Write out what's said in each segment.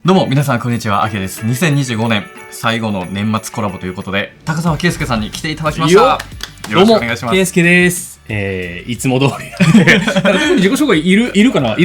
どうも皆さんこんにちは、あきです。2025年最後の年末コラボということで、高澤圭介さんに来ていただきました。よろしくお願いします。圭介です。いつも通り。特に自己紹介いるかな。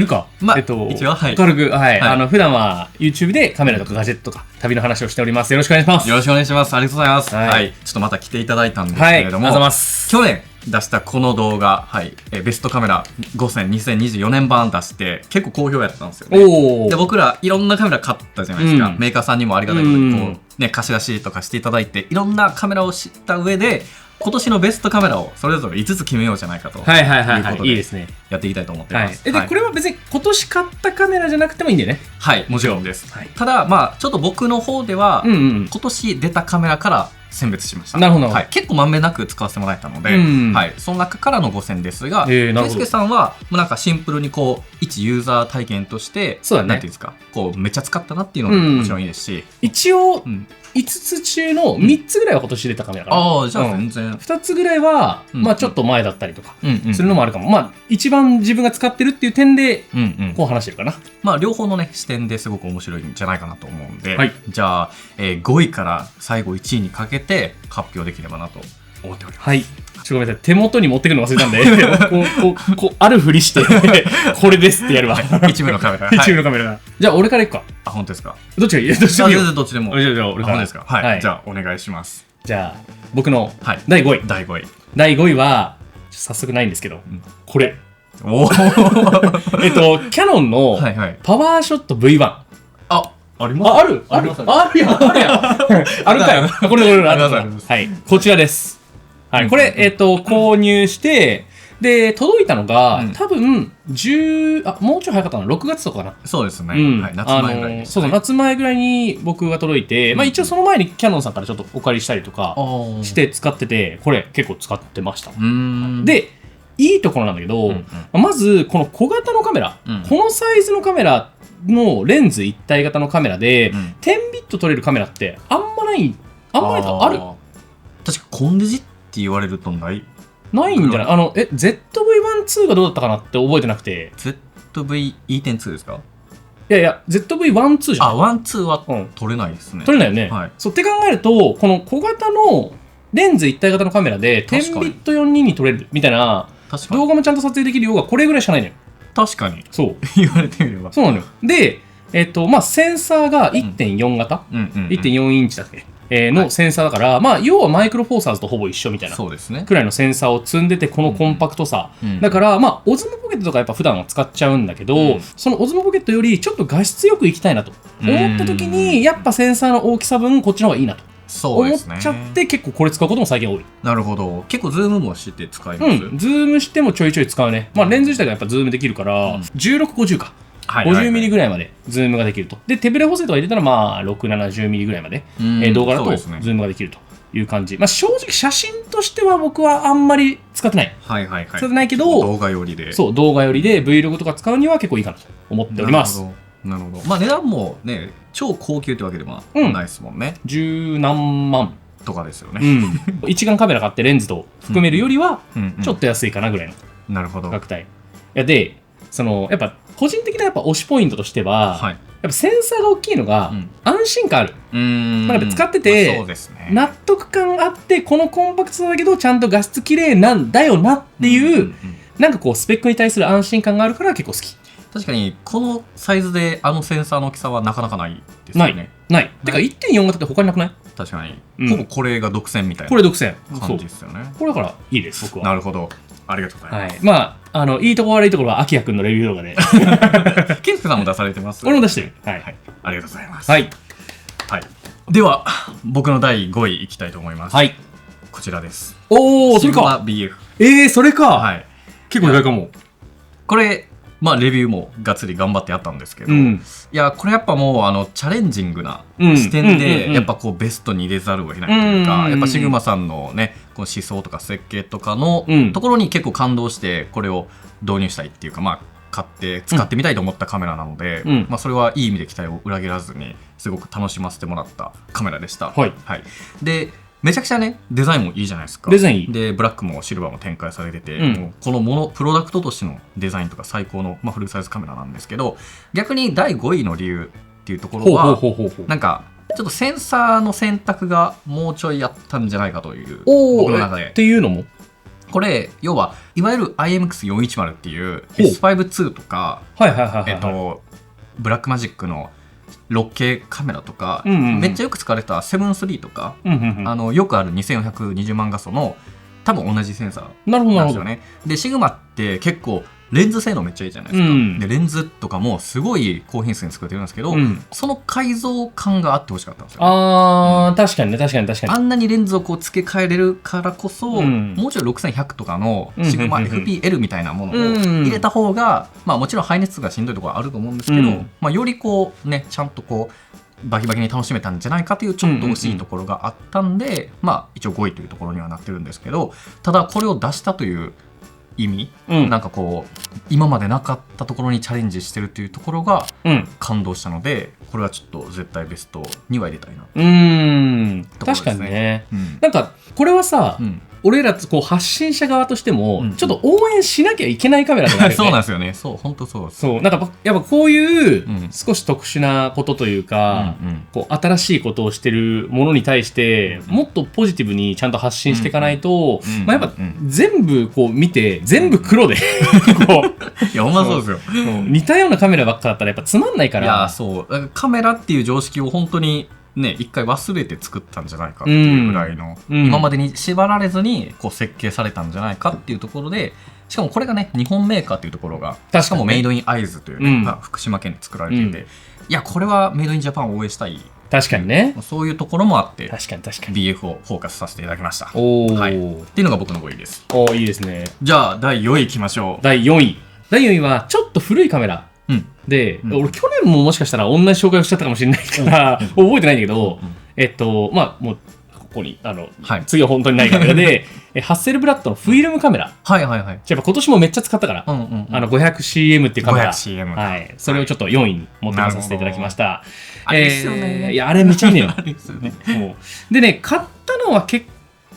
まあ、一応はい。軽く、はい。普段は YouTube でカメラとかガジェットとか旅の話をしております。よろしくお願いします。よろしくお願いします。ありがとうございます。はい。ちょっとまた来ていただいたんですけれども、ありがとうございます。去年出したこの動画、はい、ベストカメラ5選2024年版出して結構好評やったんですよね。で、僕らいろんなカメラ買ったじゃないですか。メーカーさんにもありがたいことにこうね、貸し出しとかしていただいて、いろんなカメラを知った上で今年のベストカメラをそれぞれ5つ決めようじゃないかということで、いいですね。やっていきたいと思ってます。で、これは別に今年買ったカメラじゃなくてもいいんだよね。はい、もちろんです。ただまあちょっと僕の方では今年出たカメラから選別しました。なるほど。はい、結構まんべんなく使わせてもらえたので、はい、その中からの5選ですが、圭介さんはもうなんかシンプルにこう一ユーザー体験として、なんていうんですか、こうめっちゃ使ったなっていうのももちろんいいですし、一応5つ中の3つぐらいは今年出たカメラかな。ああ、じゃあ全然。2つぐらいは、まあちょっと前だったりとか、するのもあるかも。まあ一番自分が使ってるっていう点で、こう話してるかな。まあ両方のね、視点ですごく面白いんじゃないかなと思うんで、じゃあ、5位から最後1位にかけて発表できればなと思っております。はい。ごめんなさい。手元に持ってくるの忘れたんで、こう、あるふりして、これですってやるわ。一部のカメラ。一部のカメラ。じゃあ俺からいくか。あ、本当ですか。どっちがいい？どっちでもいいよ。どっちでも。じゃあ俺から。ですか。はい。じゃあお願いします。じゃあ僕の第5位。第5位。第5位は、早速ないんですけど、これ。おー。キヤノンのパワーショット V1。あります。あるやん。あるかよ。これあります。はい。こちらです。はい。これ、購入して、で、届いたのが、多分、もうちょい早かったな。6月とかかな。そうですね。はい。夏前ぐらいに。そう、夏前ぐらいに僕が届いて、まあ一応その前にキヤノンさんからちょっとお借りしたりとかして使ってて、これ結構使ってました。で、いいところなんだけど、まず、この小型のカメラ、このサイズのカメラのレンズ一体型のカメラで、10ビット撮れるカメラってあんまないとある？確かコンデジって言われるとないんじゃない？ZV-12 がどうだったかなって覚えてなくて。ZV-E10-2 ですか？いや、ZV-12 じゃん。12は撮れないですね。撮れないよね。そうって考えると、この小型のレンズ一体型のカメラで10ビット42に撮れるみたいな動画もちゃんと撮影できるようがこれぐらいしかないのよ。確かに。そう。言われてみれば。そうなのよ。で、まあ、センサーが 1.4 型、1.4 インチだっけのセンサーだから、まあ、要はマイクロフォーサーズとほぼ一緒みたいなくらいのセンサーを積んでて、このコンパクトさ。だから、まあ、オズモポケットとかやっぱ普段は使っちゃうんだけど、そのオズモポケットよりちょっと画質よくいきたいなと思った時に、やっぱセンサーの大きさ分こっちの方がいいなと。思っちゃって結構これ使うことも最近多い。なるほど。結構ズームもして使います。ズームしてもちょいちょい使うね。まあレンズ自体がやっぱズームできるから、1650か。50ミリぐらいまでズームができると。で、手ブレ補正とか入れたらまあ6、70ミリぐらいまで動画だとズームができるという感じ。まあ正直写真としては僕はあんまり使ってない。使ってないけど、動画寄りで。そう、動画寄りで Vlog とか使うには結構いいかなと思っております。なるほど。まあ値段もね、超高級ってわけでもないですもんね。10何万とかですよね。一眼カメラ買ってレンズと含めるよりはちょっと安いかなぐらいの価格帯。で、やっぱ個人的なやっぱ推しポイントとしては、やっぱセンサーが大きいのが安心感ある。やっぱ使ってて納得感あって、このコンパクトさだけどちゃんと画質綺麗なんだよなっていうなんかこうスペックに対する安心感があるから結構好き。確かにこのサイズであのセンサーの大きさはなかなかないですよね。ない。てか 1.4 型って他になくない？確かに。ほぼこれが独占みたいな。これ独占感じですよね。これだからいいです、僕は。なるほど。ありがとうございます。まあ、いいとこ悪いところは、あきやくんのレビュー動画で。ケンスケさんも出されてます。俺も出してる。はい。ありがとうございます。はい。では、僕の第5位いきたいと思います。はい。こちらです。おー、それか。BF。それか。はい。結構意外かも。これ、まあレビューもがっつり頑張ってやったんですけど、いやこれやっぱもうチャレンジングな視点でやっぱこうベストに入れざるを得ないというか、やっぱシグマさんのねこの思想とか設計とかのところに結構感動してこれを導入したいっていうか、まあ買って使ってみたいと思ったカメラなので、まあそれはいい意味で期待を裏切らずにすごく楽しませてもらったカメラでした。でめちゃくちゃねデザインもいいじゃないですか。デザインいいでブラックもシルバーも展開されてて、もうこのプロダクトとしてのデザインとか最高の、まあ、フルサイズカメラなんですけど、逆に第5位の理由っていうところはなんかちょっとセンサーの選択がもうちょいやったんじゃないかという僕の中で。っていうのもこれ要はいわゆる IMX410 っていう S5-2 とかブラックマジックの 6K カメラとか、めっちゃよく使われた 7-3 とか、よくある2420万画素の多分同じセンサーなんですよね。でシグマって結構レンズ性能めっちゃいいじゃないですか、でレンズとかもすごい高品質に作ってるんですけど、その改造感があってほしかったんですよ、ね、確かにね確かにあんなにレンズをこう付け替えれるからこそ、もうちょい6100とかのシグマ FPL みたいなものを入れた方が、まあもちろん排熱がしんどいところはあると思うんですけど、まあよりこうねちゃんとこうバキバキに楽しめたんじゃないかというちょっと惜しいところがあったんで、まあ一応5位というところにはなってるんですけど、ただこれを出したという意味、なんかこう今までなかったところにチャレンジしてるというところが感動したので、これはちょっと絶対ベストには入れたいな。確かにね、なんかこれはさ、俺らこう発信者側としてもちょっと応援しなきゃいけないカメラとかあるよね。そうなんですよね。そう本当そうです。そうなんかやっぱこういう少し特殊なことというか、こう新しいことをしてるものに対してもっとポジティブにちゃんと発信していかないと、まあやっぱ全部こう見て全部黒でこういやほんまそうですよ。似たようなカメラばっかだったらやっぱつまんないから。いやそうカメラっていう常識を本当にね、一回忘れて作ったんじゃないかっていうぐらいの、今までに縛られずにこう設計されたんじゃないかっていうところで、しかもこれがね日本メーカーっていうところが、しかもメイドイン会津というね、福島県で作られていて、いやこれはメイドインジャパンを応援したい。確かにね、そういうところもあって確かに BF をフォーカスさせていただきました。っていうのが僕の5位です。いいですね。じゃあ第4位いきましょう。第4位はちょっと古いカメラで、俺去年ももしかしたら同じ紹介をしちゃったかもしれないから覚えてないんだけど、まあもうここに次は本当にないカメラでハッセルブラッドのフィルムカメラ、やっぱ今年もめっちゃ使ったから、500cm っていうカメラ、それをちょっと4位に持ってこさせていただきました。あれですよね。いやあれめっちゃいいのよ。でね買ったのは結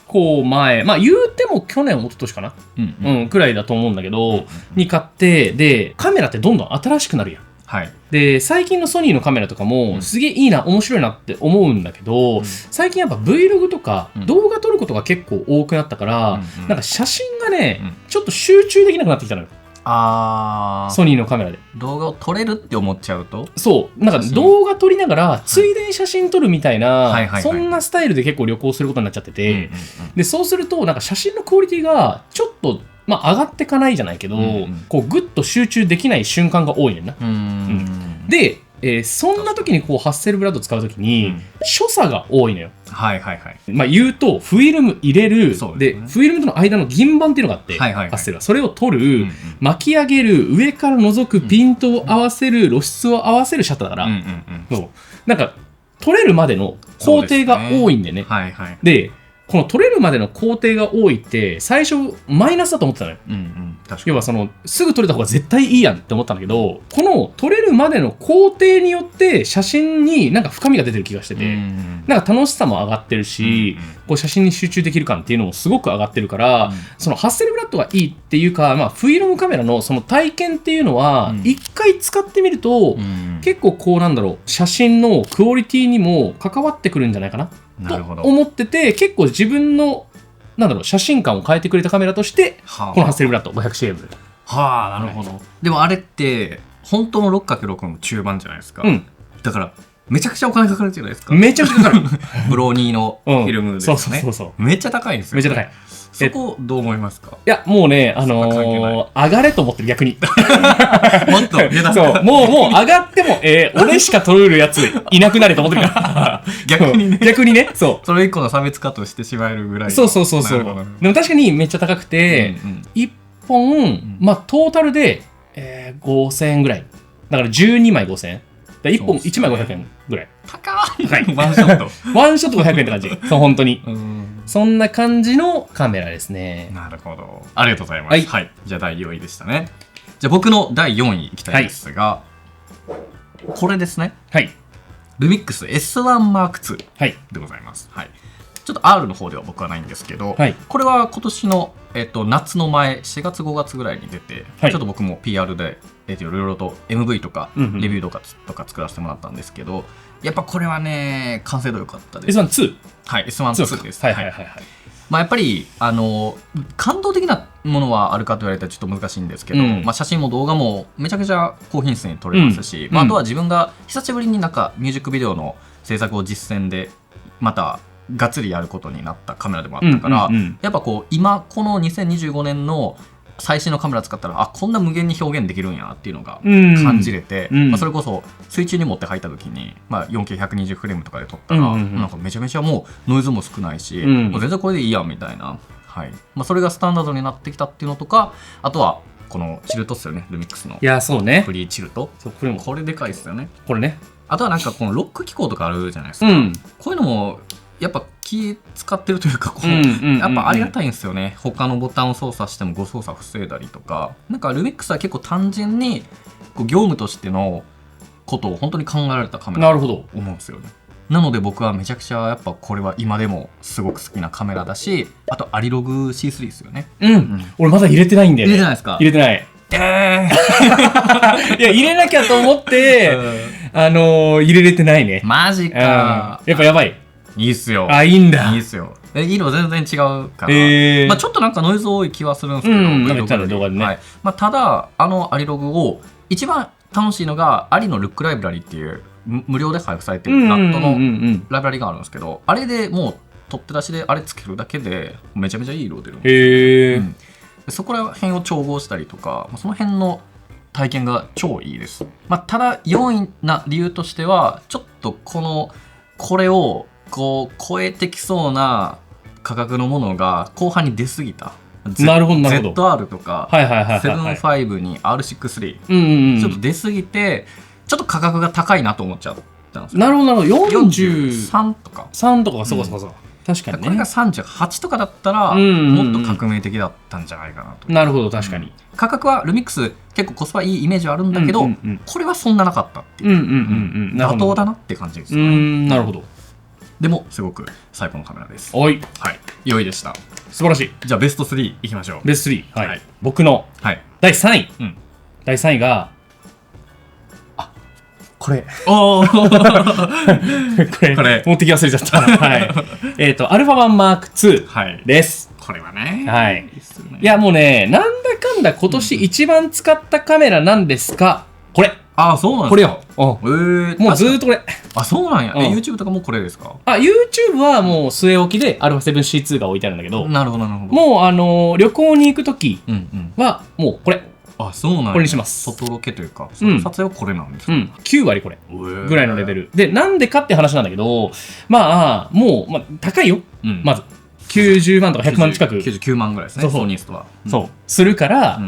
構前、まあ言うても去年一昨年かな、くらいだと思うんだけど、に買って、でカメラってどんどん新しくなるやん。で最近のソニーのカメラとかもすげえいいな面白いなって思うんだけど、最近やっぱ Vlog とか動画撮ることが結構多くなったから、なんか写真がね、ちょっと集中できなくなってきたのよ。ソニーのカメラで動画を撮れるって思っちゃうと、そうなんか動画撮りながらついでに写真撮るみたいな、そんなスタイルで結構旅行することになっちゃってて、でそうするとなんか写真のクオリティがちょっとまあ上がってかないじゃないけど、こうグッと集中できない瞬間が多いねんな。で、そんな時にこうハッセルブラッド使う時に所作が多いのよ。まあ言うとフィルム入れる、でフィルムとの間の銀盤っていうのがあって、ハッセルはそれを取る、巻き上げる、上から覗く、ピントを合わせる、露出を合わせるシャッターだから、なんか取れるまでの工程が多いんでね。でこの取れるまでの工程が多いって最初マイナスだと思ってたのよ。要はそのすぐ撮れた方が絶対いいやんって思ったんだけど、この撮れるまでの工程によって写真になんか深みが出てる気がしてて、なんか楽しさも上がってるし、こう写真に集中できる感っていうのもすごく上がってるから、そのハッセルブラッドがいいっていうか、まあ、フィルムカメラのその体験っていうのは一回使ってみると、結構こうなんだろう、写真のクオリティにも関わってくるんじゃないかなと思ってて、結構自分のなんだろう写真感を変えてくれたカメラとして、このハッセルブラッド 500cm。なるほど。でもあれって本当の 6×6 の中盤じゃないですか。だからめちゃくちゃお金かかるじゃないですか。めちゃくちゃかかる。ブローニーのフィルムですね。めっちゃ高いんですよ。めっちゃ高い。そこどう思いますか？いやもうね上がれと思ってる逆に。もっとそうもう上がっても俺しか撮れるやついなくなれと思ってるから。逆にねそれ一個の差別化としてしまえるぐらい。そう。でも確かにめっちゃ高くて、1本まあトータルで5000円ぐらい。だから12枚5000円。1本1枚500円ぐらい。高い。ワンショット。ワンショット500円って感じ。そう本当に。そんな感じのカメラですね。なるほど。ありがとうございます。じゃあ第4位でしたね。じゃあ僕の第4位いきたいんですが、これですね。ルミックス S1 Mark II でございます。ちょっと R の方では僕はないんですけど、はい、これは今年の、夏の前4月5月ぐらいに出て、はい、ちょっと僕も PR で、いろいろと MV とかレビューとか作らせてもらったんですけど、やっぱこれはね完成度良かったです。 S1-2 はい S1-2 です。はいはいはいはい。まあ、やっぱり感動的なものはあるかと言われたらちょっと難しいんですけど、まあ、写真も動画もめちゃくちゃ高品質に撮れますし、まあ、あとは自分が久しぶりになんかミュージックビデオの制作を実践でまたがっつりやることになったカメラでもあったから、やっぱこう今この2025年の最新のカメラ使ったらこんな無限に表現できるんやっていうのが感じれて、まあ、それこそ水中に持って入った時に、まあ、4K120 フレームとかで撮ったら、なんかめちゃめちゃもうノイズも少ないし、もう全然これでいいやんみたいな、はいまあ、それがスタンダードになってきたっていうのとか、あとはこのチルトっすよね、ルミックスの。いやそうね、フリーチルト。これでかいっすよね。これね。あとはなんかこのロック機構とかあるじゃないですか、こういうのもやっぱ気使ってるというか、やっぱありがたいんですよね。他のボタンを操作しても誤操作防いだりとか、なんかルミックスは結構単純にこう業務としてのことを本当に考えられたカメラだと思うんですよね。なので僕はめちゃくちゃやっぱこれは今でもすごく好きなカメラだし、あとアリログ C3 ですよね。俺まだ入れてないんだよね。入れてないですか？入れてない。いや入れなきゃと思って入れれてないね。マジか。やっぱやばい。いいっすよ。いいんだ。いいっすよ。色全然違うから、まあ、ちょっとなんかノイズ多い気はするんですけど、動画でね、はいまあ、ただアリログを一番楽しいのがアリのルックライブラリっていう無料で配布されてるラットのライブラリがあるんですけど、あれでもう取って出しであれつけるだけでめちゃめちゃいい色出るんです。そこら辺を調合したりとか、その辺の体験が超いいです。まあ、ただ4位な理由としてはちょっとこれをこう超えてきそうな価格のものが後半に出過ぎた。なるほどなるほど。ZR とか75に R63、ちょっと出過ぎてちょっと価格が高いなと思っちゃったんですよ。なるほどなるほど。43とか3とかそうそうそう、確かにね。これが38とかだったらもっと革命的だったんじゃないかなと。なるほど、確かに。価格はルミックス結構コスパいいイメージはあるんだけど、これはそんななかったっていう、妥当だなって感じですよね。なるほど。でもすごく最高のカメラです。はい、良いでした。素晴らしい。じゃあベスト3いきましょう。ベスト3、はい、僕の第3位、第3位がこれこれ持ってき忘れちゃった。アルファ1マーク2です。これはね、いやもうね、なんだかんだ今年一番使ったカメラなんですか、これ。そうなんですか。これよ。もうずーっとこれ。そうなんや。YouTube とかもこれですか？YouTube はもう据え置きで α7C2 が置いてあるんだけど。なるほどなるほど。もう旅行に行くときはもうこれ。そうなんや。これにします。外ロケというか、撮影はこれなんですか？9割これぐらいのレベルで、なんでかって話なんだけど、もう高いよ。まず90万とか100万近く、99万ぐらいですね。ソニーストはそうするから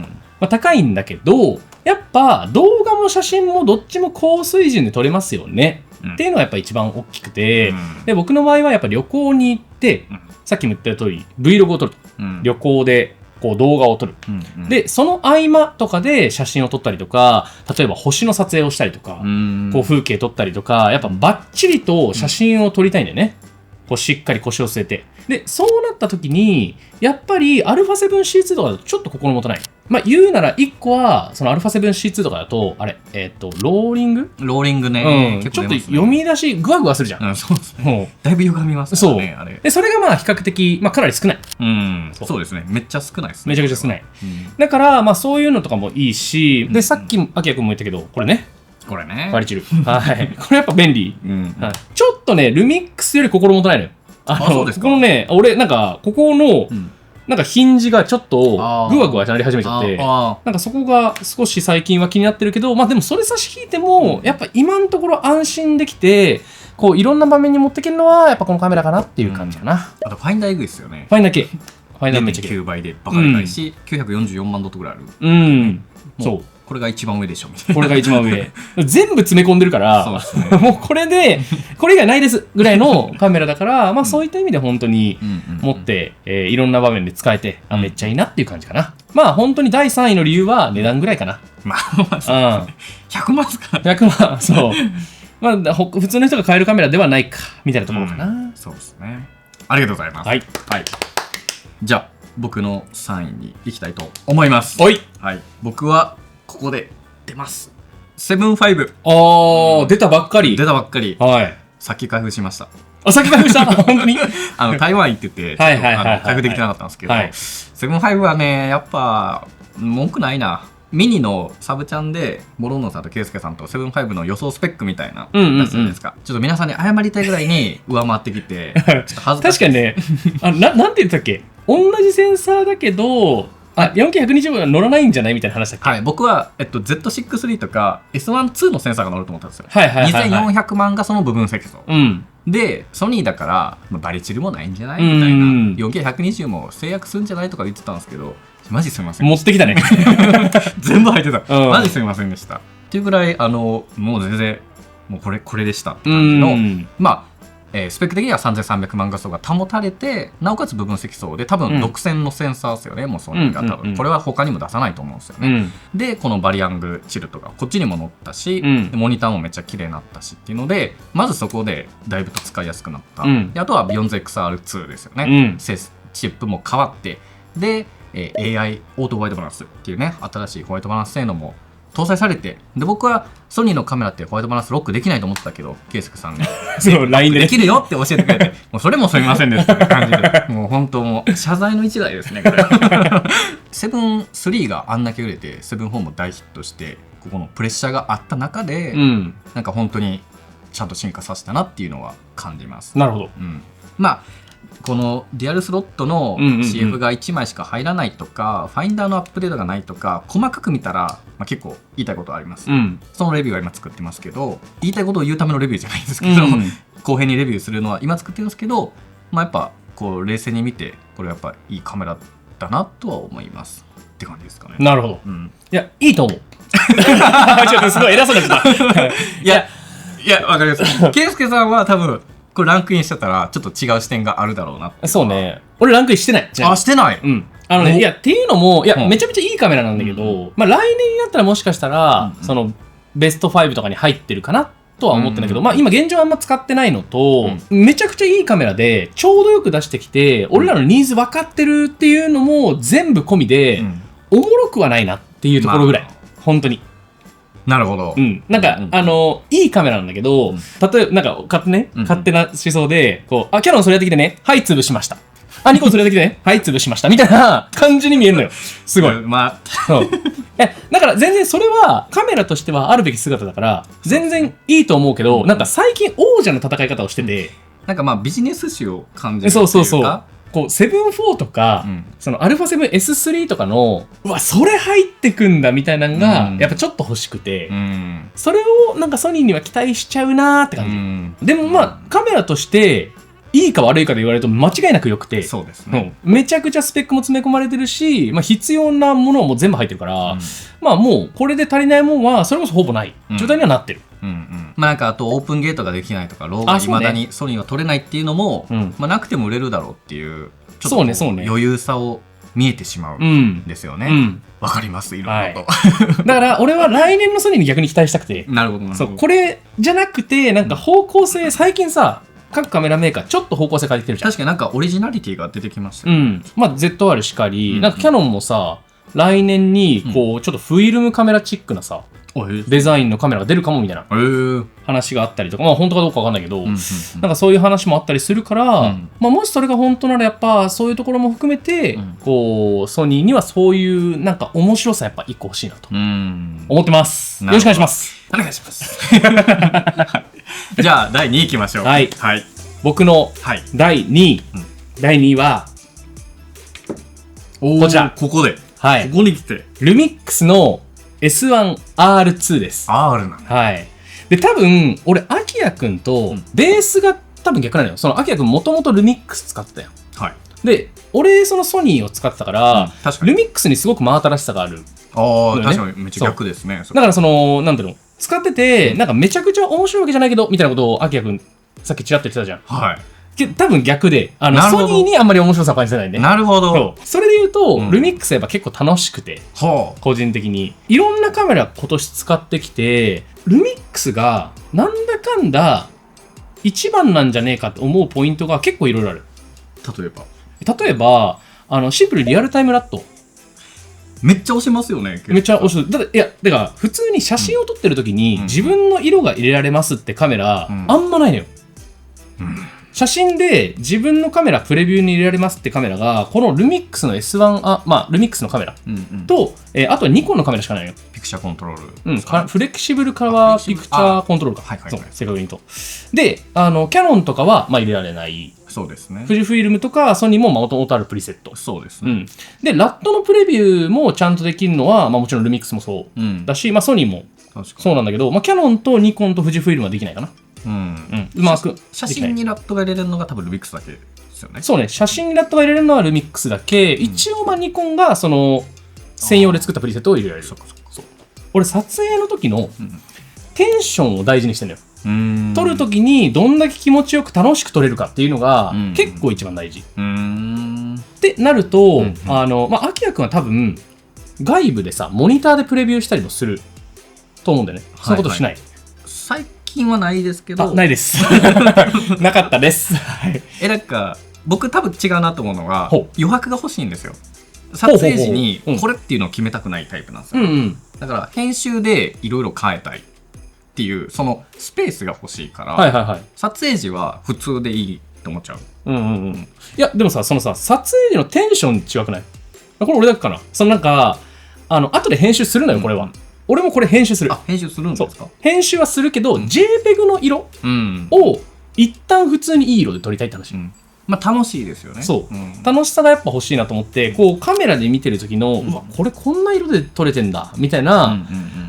高いんだけど、やっぱ動画も写真もどっちも高水準で撮れますよね、っていうのがやっぱ一番大きくて、で僕の場合はやっぱ旅行に行って、さっきも言った通り Vlog を撮る、旅行でこう動画を撮る、でその合間とかで写真を撮ったりとか、例えば星の撮影をしたりとか、こう風景撮ったりとか、やっぱバッチリと写真を撮りたいんだよね。こうしっかり腰を据えて、でそうなった時にやっぱり α7C2 とかだとちょっと心もとない。言うなら1個はその α7C2 とかだとローリングね、ちょっと読み出しグワグワするじゃん。そうですね。だいぶ歪みますからね。あれでそれが比較的かなり少ない。そうですね。めっちゃ少ないですね。めちゃくちゃ少ない。だからそういうのとかもいいし、でさっきアキヤ君も言ったけど、これねバリチル、これやっぱ便利。ちょっとねルミックスより心もとないのよ。そうですか。このね、俺なんかここのなんかヒンジがちょっとグワグワなり始めちゃって、なんかそこが少し最近は気になってるけど、でもそれ差し引いてもやっぱ今のところ安心できて、こういろんな場面に持っていけるのはやっぱこのカメラかなっていう感じかな。あとファインダーエグいですよね。ファインダー系。ファインダーめっちゃ9倍でバカでかいし、944万ドットぐらいある。そう。これが一番上でしょみたいな。これが一番上。全部詰め込んでるから、もうこれでこれ以外ないですぐらいのカメラだから、そういった意味で本当に持っていろんな場面で使えて、めっちゃいいなっていう感じかな。本当に第3位の理由は値段ぐらいかな。100万ですか。100万、そう。普通の人が買えるカメラではないかみたいなところかな。そうですね。ありがとうございます。はい。はい。じゃあ、僕の3位に行きたいと思います。はい。はい。僕は、ここで出ます。セブンファイブ。出たばっかり。出たばっかり。はい。さっき開封しました。さっき開封した本当に台湾行ってて、開封できてなかったんですけど、セブンファイブはね、やっぱ、文句ないな。ミニのサブチャンで、モロンノさんとケイスケさんとセブンファイブの予想スペックみたいなやつですか。ちょっと皆さんに謝りたいぐらいに上回ってきて、ちょっと恥ずかしい。確かにね、なんて言ったっけ、同じセンサーだけど、4K120 は乗らないんじゃないみたいな話だっけ。はい、僕は、Z6-3 とか S1-2 のセンサーが乗ると思ったんですよ。2400万がその部分積層。で、ソニーだから、バリチルもないんじゃないみたいな。4K120 も制約するんじゃないとか言ってたんですけど、マジすみません。持ってきたね。全部入ってた。マジすみませんでした。っていうぐらい、もう全然、もうこれでしたって感じの、スペック的には3300万画素が保たれて、なおかつ部分積層で多分独占のセンサーですよね、もうソニーが多分。これは他にも出さないと思うんですよね。で、このバリアングチルトがこっちにも乗ったし、モニターもめっちゃ綺麗になったしっていうので、まずそこでだいぶと使いやすくなった。であとは BeyondXR2 ですよね。チップも変わって、で、AI オートホワイトバランスっていうね、新しいホワイトバランス性能も搭載されて、で僕はソニーのカメラってホワイトバランスロックできないと思ってたけど、ケイスケさんね、そう LINE でできるよって教えてくれて、もうそれもすみませんでしたって感じで、もう本当もう謝罪の一台ですね、これ。セブン3があんだけ売れて、セブン4も大ヒットして、ここのプレッシャーがあった中で、なんか本当にちゃんと進化させたなっていうのは感じます。なるほど。まあこのデュアルスロットの CF が1枚しか入らないとか、ファインダーのアップデートがないとか、細かく見たら、結構言いたいことはあります。そのレビューは今作ってますけど、言いたいことを言うためのレビューじゃないんですけど、後編にレビューするのは今作ってるんですけど、やっぱこう冷静に見て、これやっぱいいカメラだなとは思いますって感じですかね。なるほど。いや、いいと思う。ちょっとすごい偉そうになっちゃった。いや、わかります。ケイスケさんは多分、これランクインしてたらちょっと違う視点があるだろうなって。そうね。俺ランクインしてない。してない。いやっていうのも、いやめちゃめちゃいいカメラなんだけど、来年になったらもしかしたらそのベスト5とかに入ってるかなとは思ってんだけど、今現状あんま使ってないのと、めちゃくちゃいいカメラでちょうどよく出してきて、俺らのニーズ分かってるっていうのも全部込みで、おもろくはないなっていうところぐらい、本当に。なるほど。なんか、いいカメラなんだけど、例えば、なんか、勝手な思想で、キャノンそれやってきてね、はい、潰しました。ニコンそれやってきてね、はい、潰しました。みたいな感じに見えるのよ。すごい。そう。だから全然それは、カメラとしてはあるべき姿だから、全然いいと思うけど、なんか最近王者の戦い方をしてて、なんかビジネス誌を感じるっていうか。そう。セブン4とか、その α7S3 とかの、それ入ってくんだみたいなのが、やっぱちょっと欲しくて、それをなんかソニーには期待しちゃうなーって感じ。でもカメラとして、いいか悪いかで言われると間違いなく良くて、そうですね。めちゃくちゃスペックも詰め込まれてるし、必要なものはもう全部入ってるから、もうこれで足りないもんは、それこそほぼない状態にはなってる。なんかあとオープンゲートができないとか、ローがいまだにソニーが取れないっていうのも、なくても売れるだろうっていう、ちょっと余裕さを見えてしまうんですよね。わかります、いろいろと。だから俺は来年のソニーに逆に期待したくて、なるほど。そう、これじゃなくて、なんか方向性、最近さ、各カメラメーカーちょっと方向性変えてきてるじゃん。確かになんかオリジナリティが出てきましたよね。ZR しかり、なんかキヤノンもさ、来年にこうちょっとフィルムカメラチックなさ、デザインのカメラが出るかもみたいな話があったりとか、本当かどうかわかんないけど、なんかそういう話もあったりするから、もしそれが本当ならやっぱそういうところも含めて、こうソニーにはそういうなんか面白さやっぱ一個欲しいなと思ってます。よろしくお願いします。お願いします。じゃあ第2位いきましょう。はい。僕の第2位、第2位はこちら。ここで。ここに来て。ルミックスのS1R2 です。R なんだ。はい。で、多分、俺、アキヤくんと、ベースが多分逆なのよ。そのアキヤくんもともとルミックス使ってたよ。で、俺、そのソニーを使ってたから、ルミックスにすごく真新しさがある。確かにめっちゃ逆ですね。だからその、なんていうの、使ってて、なんかめちゃくちゃ面白いわけじゃないけど、みたいなことをアキヤくん、さっきちらっと言ってたじゃん。多分逆で、ソニーにあんまり面白さを感じてないね。なるほど。それで言うと、ルミックスやっぱ結構楽しくて、個人的に。いろんなカメラ今年使ってきて、ルミックスがなんだかんだ一番なんじゃねえかって思うポイントが結構いろいろある。例えばシンプルにリアルタイムラットめっちゃ押しますよね。めっちゃ押す。だから普通に写真を撮ってる時に、自分の色が入れられますってカメラ、あんまないのよ。写真で自分のカメラプレビューに入れられますってカメラがこのルミックスの S1 ルミックスのカメラと、あとはニコンのカメラしかないのよ。ピクチャーコントロール、フレキシブルカラーピクチャーコントロールか、正確に言うと。でキャノンとかは入れられない。そうですね。富士フイルムとかソニーももともとあるプリセット。そうですね。でラットのプレビューもちゃんとできるのは、もちろんルミックスもそうだし、ソニーもそうなんだけど、キャノンとニコンと富士フイルムはできないかな。うまく写真にラットが入れれるのが多分ルミックスだけですよね。そうね、写真にラットが入れれるのはルミックスだけ。一応ニコンがその専用で作ったプリセットを入れられる。俺撮影の時のテンションを大事にしてるのよ。撮る時にどんだけ気持ちよく楽しく撮れるかっていうのが結構一番大事ってなると、アキヤ君は多分外部でさモニターでプレビューしたりもすると思うんだよね。そんなことしない？最近はないですけど。ないですなかったですなんか僕多分違うなと思うのが余白が欲しいんですよ。撮影時にこれっていうのを決めたくないタイプなんですよ。だから編集でいろいろ変えたいっていうそのスペースが欲しいから、撮影時は普通でいいと思っちゃう。いやでもさ、そのさ撮影時のテンション違くない？これ俺だけかな。そのなんか後で編集するのよこれは。俺もこれ編集する。編集するんですか？編集はするけど、JPEG の色を一旦普通にいい色で撮りたいって話。楽しいですよね。楽しさがやっぱ欲しいなと思って、こうカメラで見てる時の、うわこれこんな色で撮れてんだみたいな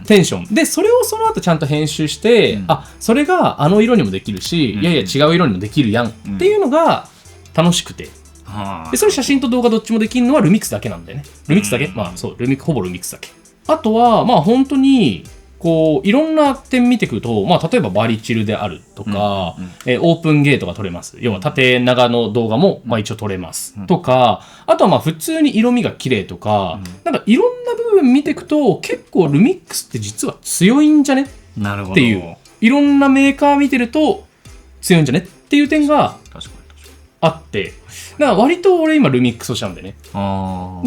テンションで、それをその後ちゃんと編集して、それがあの色にもできるし、いやいや違う色にもできるやんっていうのが楽しくて、でそれ写真と動画どっちもできるのはルミックスだけなんだよね。ルミックスだけ、ほぼルミックスだけ。あとは本当にこういろんな点見てくると、例えばバリチルであるとか、オープンゲートが撮れます。要は縦長の動画も一応撮れます、とか、あとは普通に色味が綺麗とか、なんかいろんな部分見ていくと結構ルミックスって実は強いんじゃねっていう、いろんなメーカー見てると強いんじゃねっていう点があって、だから割と俺今ルミックスをしちゃうんだよね。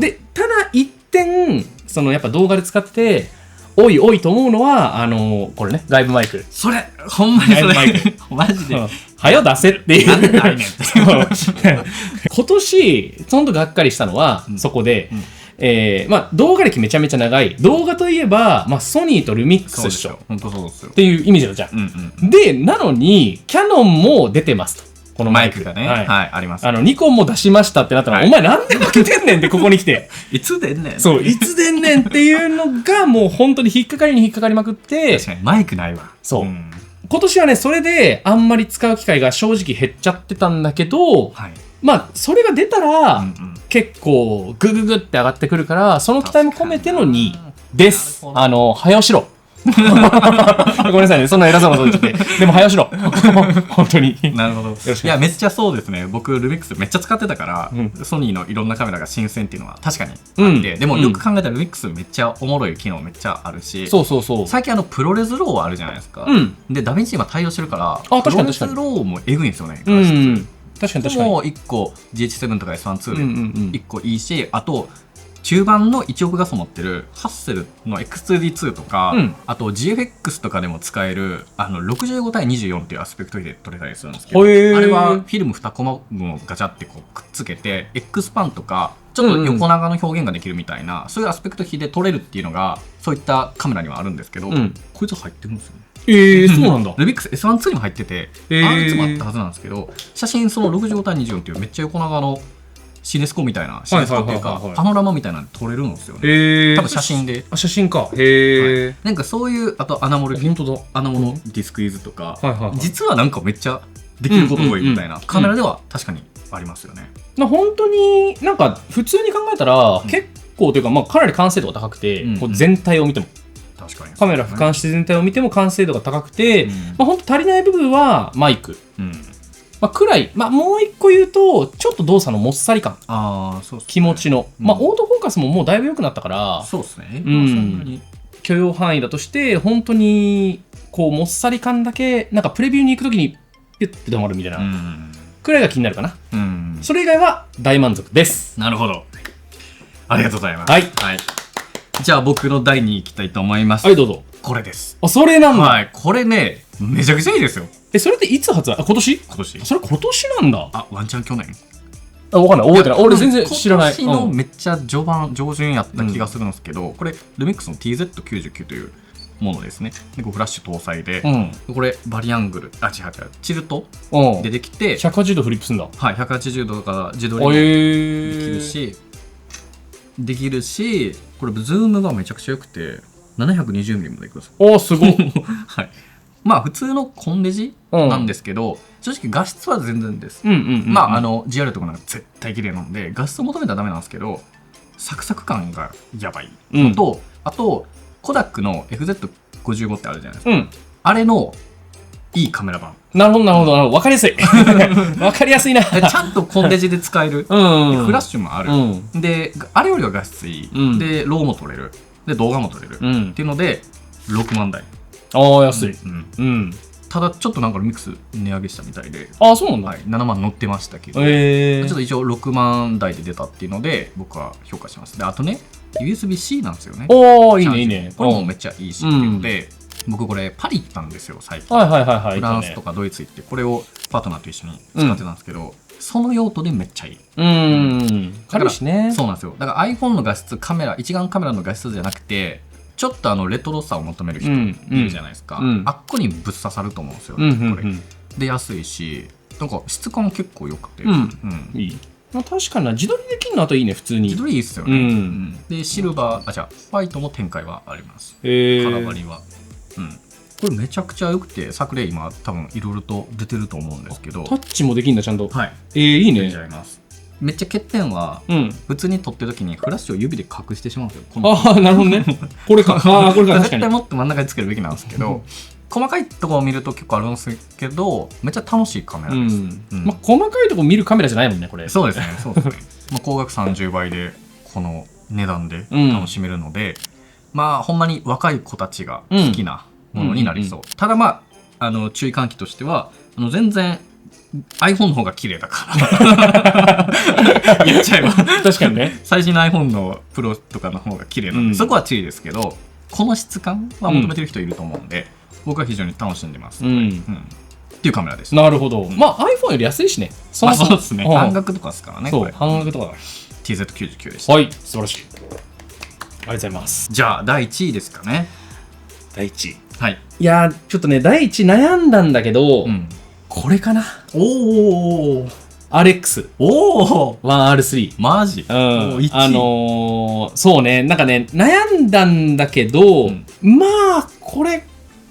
でただ一点そのやっぱ動画で使ってておいおいと思うのはこれね、外部マイク。それほんまにそれマジではよ出せっていう今年ほんとがっかりしたのは、そこで、動画歴めちゃめちゃ長い。動画といえば、ソニーとルミックスでしょ。本当そうですよっていうイメージだじゃん。でなのにキャノンも出てますと。このマイクがね、あります。ニコンも出しましたってなったら、お前なんで負けてんねんってここに来て。いつ出んねん。そう、いつ出んねんっていうのがもう本当に引っかかりに引っかかりまくって。確かにマイクないわ。そう。今年はね、それであんまり使う機会が正直減っちゃってたんだけど、それが出たら、結構グググって上がってくるから、その期待も込めての2位です。早押しろ。ごめんなさいね、そんな偉そうなこと言ってて。でも早押しろ。本当に。なるほど。いや、めっちゃそうですね。僕、ルミックスめっちゃ使ってたから、ソニーのいろんなカメラが新鮮っていうのは確かにあって、でもよく考えたらルミックスめっちゃおもろい機能めっちゃあるし、最近プロレスローあるじゃないですか。で、ダヴィンチ今対応してるから、プロレスローもエグいんですよね。確かに。もう1個 GH7 とか S1-2 で1個いいし、あと、中盤の1億画素持ってるハッセルの X2D2 とか、あと GFX とかでも使える65対24っていうアスペクト比で撮れたりするんですけど、あれはフィルム2コマ分をガチャってこうくっつけて X パンとかちょっと横長の表現ができるみたいな、そういうアスペクト比で撮れるっていうのがそういったカメラにはあるんですけど、こいつ入ってるんですよね。そうなんだ。ルミックス S1-2 にも入ってて、R2 もあったはずなんですけど、写真その65対24っていうめっちゃ横長のシネスコみたいな、シネスコっていうかパノラマみたいなの撮れるんですよね。多分写真で。写真か。なんかそういう、あとアナモのディスクイズとか、実はなんかめっちゃできること多いみたいなカメラでは確かにありますよね。本当になんか普通に考えたら結構というか、かなり完成度が高くて、全体を見ても。カメラ俯瞰して全体を見ても完成度が高くて、本当足りない部分はマイク。くらい、もう一個言うとちょっと動作のもっさり感、気持ちの、オートフォーカスももうだいぶ良くなったから、そうですね、許容範囲だとして本当にこうもっさり感だけなんかプレビューに行くときにピュッて止まるみたいなくらいが気になるかな。それ以外は大満足です。なるほど。ありがとうございます。はい。じゃあ僕の第2位いきたいと思います。はい、どうぞ。これです。あ、それなんだ。はい。これね、めちゃくちゃいいですよ。それっていつ発売？今年？今年。それ今年なんだ。ワンチャン去年？わかんない。覚えてない。俺全然知らない。今年のめっちゃ上旬やった気がするんですけど、これ、ルミックスの TZ99 というものですね。でフラッシュ搭載で、これ、バリアングル、違う、チルトでできて、180度フリップすんだ。はい、180度から自撮りもできるし、これ、ズームがめちゃくちゃ良くて、720mm までいくんですよ。すごい。はい。まあ、普通のコンデジなんですけど、正直画質は全然です。まあ、GR とかなんか絶対綺麗なので、画質を求めたらダメなんですけど、サクサク感がやばいのと、あと、コダックの FZ55 ってあるじゃないですか。あれのいいカメラ版。なるほど、なるほど。わかりやすい。わかりやすいな。ちゃんとコンデジで使える。フラッシュもある。で、あれよりは画質いい。で、ローも撮れる。で、動画も撮れる。っていうので、6万台。安い。ただちょっとなんかルミックス値上げしたみたいで、そうなんだ。7万乗ってましたけど、ちょっと一応6万台で出たっていうので僕は評価します。であとね USB-C なんですよね。いいねいいね。これもめっちゃいいしっていうので、僕これパリ行ったんですよ最近。フランスとかドイツ行ってこれをパートナーと一緒に使ってたんですけど、その用途でめっちゃいい。軽いしね。そうなんですよ。だから iPhone の画質一眼カメラの画質じゃなくて、ちょっとレトロさを求める人いるじゃないですか。あっこにぶっ刺さると思うんですよね、これ。で、安いし、なんか質感結構良くて。いい。確かにな、自撮りできるのあといいね、普通に。自撮りいいっすよね。で、シルバー、ホワイトも展開はあります。カラバリは。これめちゃくちゃ良くて、作例今多分いろいろと出てると思うんですけど。タッチもできるんだ、ちゃんと。はい。いいね。めっちゃ欠点は、普通に撮ってる時にフラッシュを指で隠してしまうんですよ。なるほどね。これか。これか。絶対もっと真ん中につけるべきなんですけど、細かいところを見ると結構あるんですけど、めっちゃ楽しいカメラです。細かいところ見るカメラじゃないもんね、これ。そうですね。光学30倍でこの値段で楽しめるので、まあほんまに若い子たちが好きなものになりそう。ただまあ注意喚起としては全然iPhone の方が綺麗だから言っちゃえば確かにね。最新の iPhone のプロとかの方が綺麗なので、そこは注意ですけど、この質感は求めてる人いると思うんで、僕は非常に楽しんでます。っていうカメラです。なるほど。まあ iPhone より安いしね。そうですね。半額とかですからね。そう、半額とかだ。TZ99 でした。はい、素晴らしい。ありがとうございます。じゃあ第1位ですかね。第1位。はい。いやちょっとね、第1位悩んだんだけど、これかな。RX。1R3。マジ？そうね、なんかね、悩んだんだけど、まあ、これ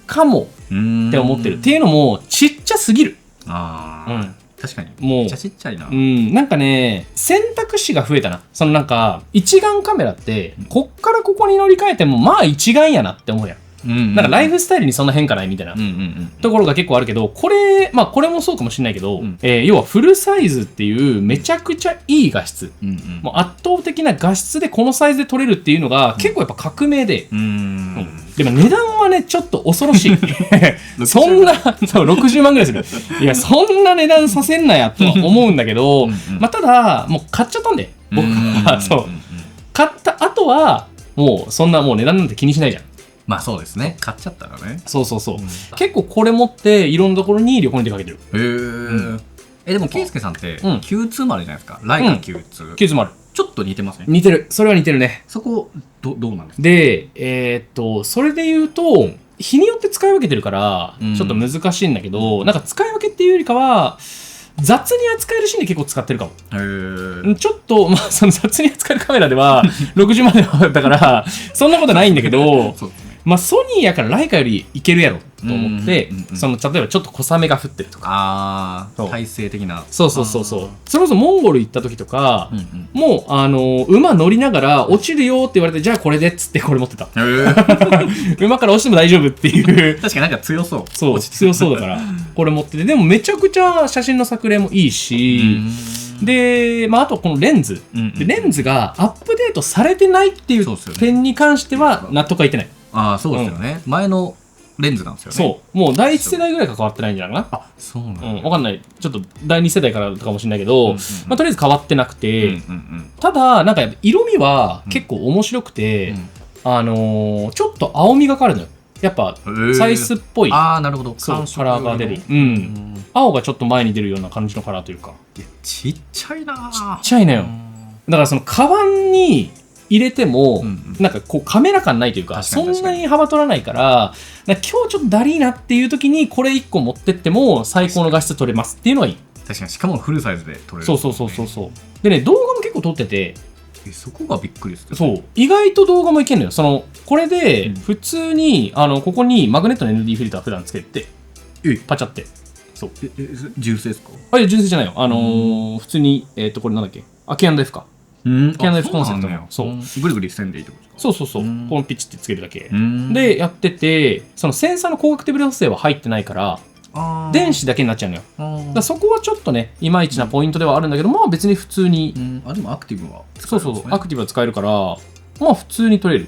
かもって思ってる。っていうのも、ちっちゃすぎる。確かに。もう、めっちゃちっちゃいな。なんかね、選択肢が増えたな。なんか、一眼カメラって、こっからここに乗り換えても、まあ一眼やなって思うやん。なんかライフスタイルにそんな変化ないみたいなところが結構あるけど、これもそうかもしれないけど、要はフルサイズっていうめちゃくちゃいい画質、もう圧倒的な画質でこのサイズで撮れるっていうのが結構やっぱ革命で、でも値段はねちょっと恐ろしいそんな60万ぐらいする。いや、そんな値段させんなやとは思うんだけどただもう買っちゃったんで僕は。そう買った後はもうそんなもう値段なんて気にしないじゃん。まあそうですね。買っちゃったらね。そう。結構これ持っていろんなところに旅行に出かけてる。でもケイスケさんって Q2 もあるじゃないですか。ライカ Q2。Q2 もある。ちょっと似てますね。似てる。それは似てるね。そこどうなんですか？で、それで言うと日によって使い分けてるからちょっと難しいんだけど、なんか使い分けっていうよりかは雑に扱えるシーンで結構使ってるかも。ちょっと、その雑に扱えるカメラでは60万円だからそんなことないんだけど、ソニーやからライカよりいけるやろと思って、例えばちょっと小雨が降ってるとか、体制的な。そう。それこそモンゴル行った時とか、もう馬乗りながら落ちるよって言われて、じゃあこれでっつってこれ持ってた。馬から落ちても大丈夫っていう。確かになんか強そう。そう、強そうだからこれ持ってて、でもめちゃくちゃ写真の作例もいいし、で、あとこのレンズ、レンズがアップデートされてないっていう点に関しては納得はいってない。そうですよね。前のレンズなんですよね。そう。もう第1世代ぐらいか変わってないんじゃないかな。あ、そうなんだ。わかんない。ちょっと第2世代からだったかもしれないけど、とりあえず変わってなくて、ただ、なんか色味は結構面白くて、ちょっと青みがかるのよ。やっぱ、サイズっぽい。なるほど。そう、カラーが出る。青がちょっと前に出るような感じのカラーというか。いや、ちっちゃいな。ちっちゃいのよ。だからその、カバンに入れても、なんかこうカメラ感ないというか、そんなに幅取らないから、今日ちょっとダリーなっていう時にこれ1個持ってっても最高の画質撮れますっていうのがいい。確かに、しかもフルサイズで撮れる。そう。でね、動画も結構撮ってて、そこがびっくりする。そう。意外と動画もいけるのよ。これで、普通に、ここにマグネットの ND フィルター普段つけて、パチャって。そう。純正ですか？いや、純正じゃないよ。普通に、これなんだっけ？K&F か。K&F コンセントの。そう。ぐるぐるしてんでいいってことですか？そう。このピッチってつけるだけ。で、やってて、そのセンサーの光学手ブレ補正は入ってないから、電子だけになっちゃうのよ。だからそこはちょっっとね、いまいちなポイントではあるんだけど、まあ別に普通に。でもアクティブは使えるんですね。そう、アクティブは使えるから、まあ普通に撮れる。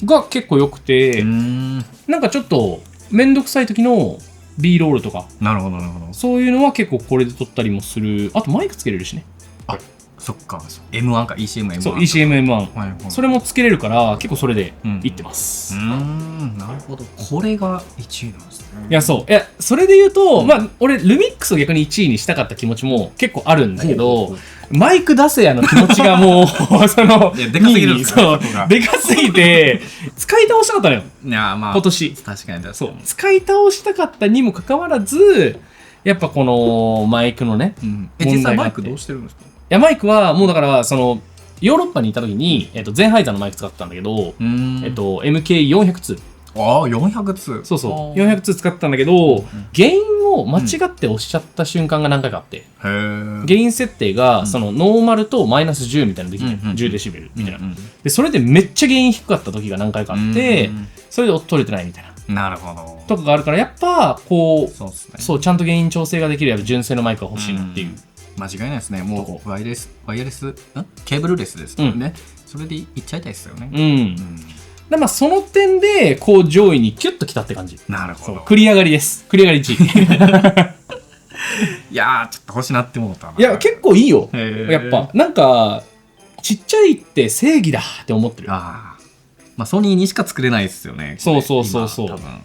が結構良くて、なんかちょっとめんどくさい時の B ロールとか。なるほど。そういうのは結構これで撮ったりもする。あとマイクつけれるしね。そっか。M1 か、ECM-M1。そう、ECM-M1。それもつけれるから、結構それでいってます。なるほど。これが1位なんですね。いや、そう。いや、それで言うと、まあ、俺、ルミックスを逆に1位にしたかった気持ちも結構あるんだけど、マイク出せやの気持ちがもう、でかすぎるんですよ。でかすぎて、使い倒したかったのよ。いや、まあ、今年。確かに。そう。使い倒したかったにもかかわらず、やっぱこのマイクのね、実際マイクどうしてるんですか？いや、マイクはもうだから、ヨーロッパにいた時に、ゼンハイザーのマイク使ってたんだけど、MK400-2。400-2。そう。400-2使ってたんだけど、ゲインを間違って押しちゃった瞬間が何回かあって、ゲイン設定が、ノーマルとマイナス10みたいなのできる。10デシベルみたいな。で、それでめっちゃゲイン低かった時が何回かあって、それで音取れてないみたいな。なるほど。とかがあるから、やっぱ、こう、そう、ちゃんとゲイン調整ができる純正のマイクが欲しいなっていう。間違いないですね。もうワイヤレスケーブルレスですからね。それでいっちゃいたいですよね。でまあその点でこう上位にキュッときたって感じ。なるほど。繰り上がりです。繰り上がり1位。いやー、ちょっと欲しなって思ったな。いや、結構いいよ。やっぱなんかちっちゃいって正義だって思ってる。まあ、ソニーにしか作れないですよね。そう。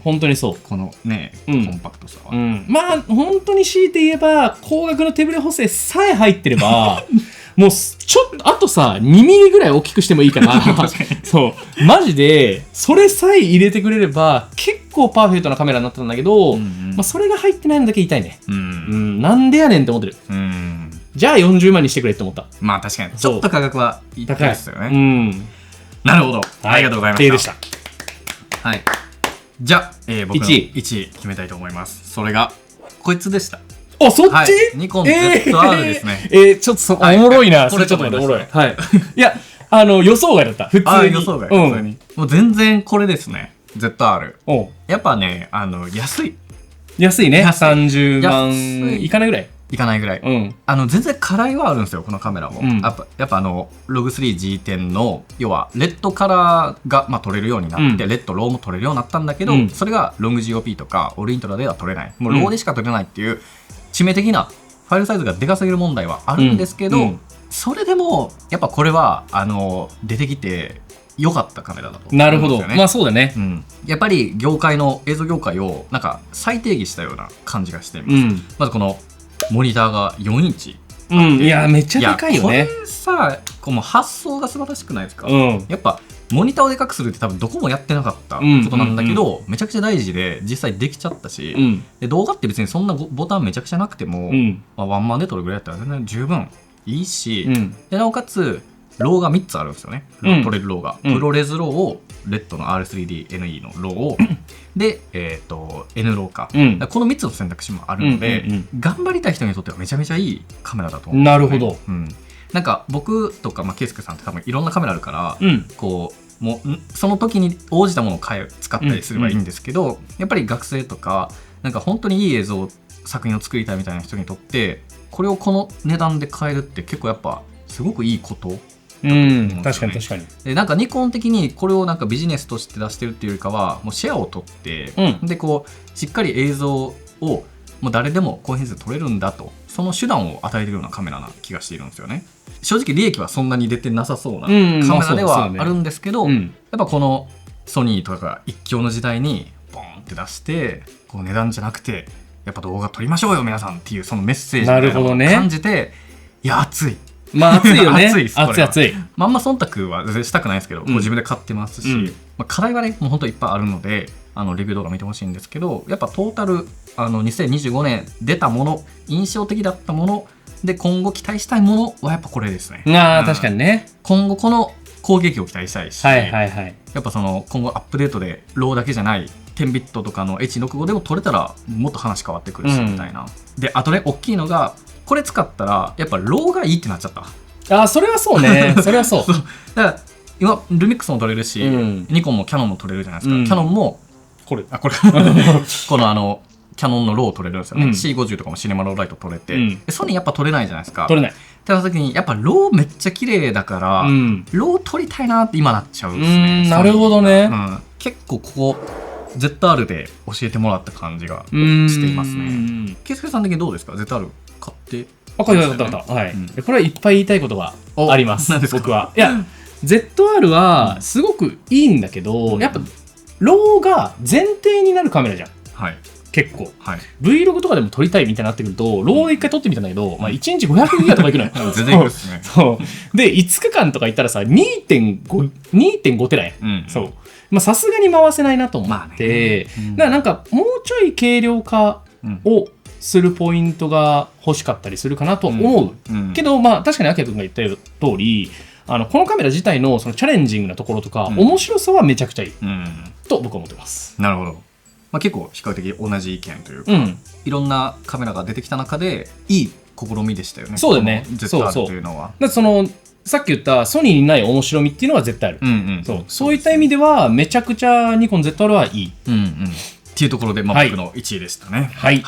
本当にそう。このね、コンパクトさは。まあ、本当に強いて言えば、光学の手ブレ補正さえ入ってれば、もう、ちょっと、あとさ、2ミリぐらい大きくしてもいいから、そう。マジで、それさえ入れてくれれば、結構パーフェクトなカメラになったんだけど、まあ、それが入ってないのだけ言いたいね。なんでやねんって思ってる。じゃあ40万にしてくれって思った。まあ、確かに。ちょっと価格は高いですよね。なるほど。ありがとうございました。でした。はい。じゃあ、僕の1位決めたいと思います。それが、こいつでした。あ、そっち？ニコン ZR ですね。ちょっとおもろいな。これちょっと待って、おもろい。はい。いや、予想外だった。普通に。予想外。普通に。もう全然これですね。ZR。やっぱね、安い。安いね。30万いかないぐらい。いかないぐらい。全然課題はあるんですよ、このカメラも。やっぱログ 3G10 の、要は、レッドカラーが、まあ、撮れるようになって、レッド、ローも撮れるようになったんだけど、それがロング GOP とか、オルイントラでは撮れない。もうローでしか撮れないっていう、致命的なファイルサイズがでかすぎる問題はあるんですけど、それでも、やっぱこれは、出てきて、良かったカメラだと思うんですよね。なるほど。まあそうだね。やっぱり映像業界をなんか再定義したような感じがしています。まずこのモニターが4インチ。いや、めっちゃでかいよね。これさ、この発想が素晴らしくないですか？やっぱモニターをでかくするって多分どこもやってなかったことなんだけど、めちゃくちゃ大事で実際できちゃったし、で動画って別にそんなボタンめちゃくちゃなくても、ワンマンで撮るぐらいだったら全然十分いいし、でなおかつローが3つあるんですよね。撮れるローが。プロレズローを、レッドの R3D-NE のローを、で、N ローか。この3つの選択肢もあるので、頑張りたい人にとってはめちゃめちゃいいカメラだと思う。なるほど。なんか僕とか、ケイスケさんって多分いろんなカメラあるから、こう、もうその時に応じたものを使ったりすればいいんですけど、やっぱり学生とか、なんか本当にいい作品を作りたいみたいな人にとって、これをこの値段で買えるって結構やっぱすごくいいことと思うんですよね。確かに確かに。でなんかニコン的にこれをなんかビジネスとして出してるっていうよりかはもうシェアを取って、でこうしっかり映像をもう誰でも高品質で撮れるんだと、その手段を与えてるようなカメラな気がしているんですよね。正直利益はそんなに出てなさそうなカメラではあるんですけど、やっぱこのソニーとかが一強の時代にボンって出してこう値段じゃなくてやっぱ動画撮りましょうよ皆さんっていうそのメッセージみたいなのを感じて、いや熱い。まあ熱いよね。熱いです。熱い。まんま忖度は全然したくないですけど、こう自分で買ってますし、課題はねもう本当いっぱいあるのでレビュー動画見てほしいんですけど、やっぱトータル2025年出たもの、印象的だったもので今後期待したいものはやっぱこれですね。確かにね。今後この攻撃を期待したいし、やっぱその今後アップデートでローだけじゃない10ビットとかの H65 でも撮れたらもっと話変わってくるしみたいな。であとね大きいのがこれ使ったらやっぱローがいいってなっちゃった。それはそうね。それはそう。だから今ルミックスも撮れるし、ニコンもキャノンも撮れるじゃないですか。キャノンもこれこのキャノンのロー撮れるんですよね。C50 とかもシネマローライト撮れて、ソニーやっぱ撮れないじゃないですか。撮れない。ってなった時にやっぱローめっちゃ綺麗だから、ロー撮りたいなって今なっちゃうんですね。なるほどね。結構ここ ZR で教えてもらった感じがしていますね。ケイスケさん的にどうですか？ ZR 買って分かった。はい。これはいっぱい言いたいことがあります。僕は。いや ZR はすごくいいんだけど、やっぱローが前提になるカメラじゃん。はい。結構、Vlog とかでも撮りたいみたいになってくるとローで一回撮ってみたんだけど、1日500ギガとかいくのよ。全然いくですね。そうで5日間とかいったらさ 2.5 テラやん。そうさすがに回せないなと思って、だからなんかもうちょい軽量化をするポイントが欲しかったりするかなと思う、けど確かにアキラ君が言った通りこのカメラ自体のそのチャレンジングなところとか、面白さはめちゃくちゃいい、と僕は思ってます。なるほど。結構比較的同じ意見というか、いろんなカメラが出てきた中でいい試みでしたよね。そうだよね。ZR というのは。だそのさっき言ったソニーにない面白みっていうのは絶対ある。そういった意味ではめちゃくちゃニコン ZR はいい。っていうところで、僕の1位でしたね。はい。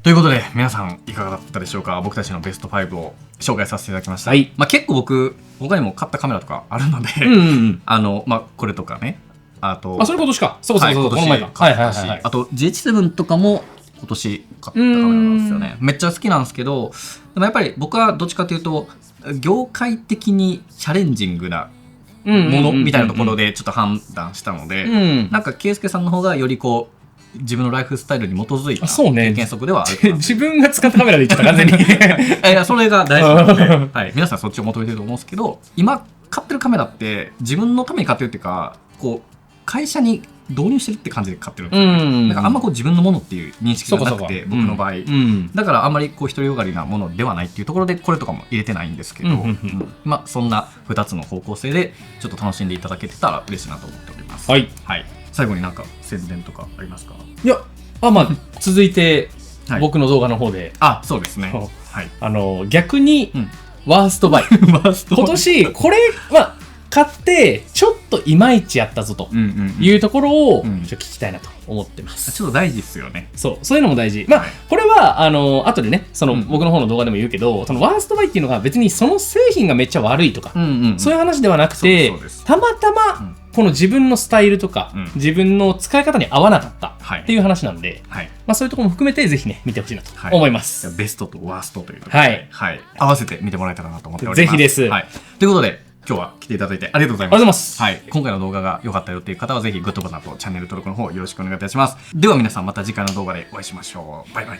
ということで皆さんいかがだったでしょうか。僕たちのベスト5を紹介させていただきました。結構僕他にも買ったカメラとかあるので、これとかね。あとそういうことしか。そうこの前か。あと GH7 とかも今年買ったカメラなんですよね。めっちゃ好きなんですけど、でもやっぱり僕はどっちかというと業界的にチャレンジングなものみたいなところでちょっと判断したので、なんか圭介さんの方がよりこう自分のライフスタイルに基づいた経験則ではある。自分が使ったカメラで言っちゃった完全に。いやそれが大事なので、皆さんそっちを求めてると思うんですけど、今買ってるカメラって自分のために買ってるっていうか、こう会社に導入してるって感じで買ってるんですよね。だからあんまこう自分のものっていう認識がなくて、僕の場合、だからあんまりこう独りよがりなものではないっていうところでこれとかも入れてないんですけど、そんな2つの方向性でちょっと楽しんでいただけてたら嬉しいなと思っております。最後になんか宣伝とかありますか？いや続いて僕の動画の方で、そうですね。逆にワーストバイ今年これは買ってちょっといまいちやったぞというところを聞きたいなと思ってます。ちょっと大事ですよね。そういうのも大事。これは後でね僕の方の動画でも言うけど、そのワーストバイっていうのが別にその製品がめっちゃ悪いとかそういう話ではなくて、たまたまこの自分のスタイルとか自分の使い方に合わなかったっていう話なんで、そういうところも含めてぜひね見てほしいなと思います。ベストとワーストというところで合わせて見てもらえたらなと思っております。ぜひです。ということで今日は来ていただいてありがとうございます。ありがとうございます。今回の動画が良かったよっていう方はぜひグッドボタンとチャンネル登録の方よろしくお願いいたします。では皆さんまた次回の動画でお会いしましょう。バイバイ。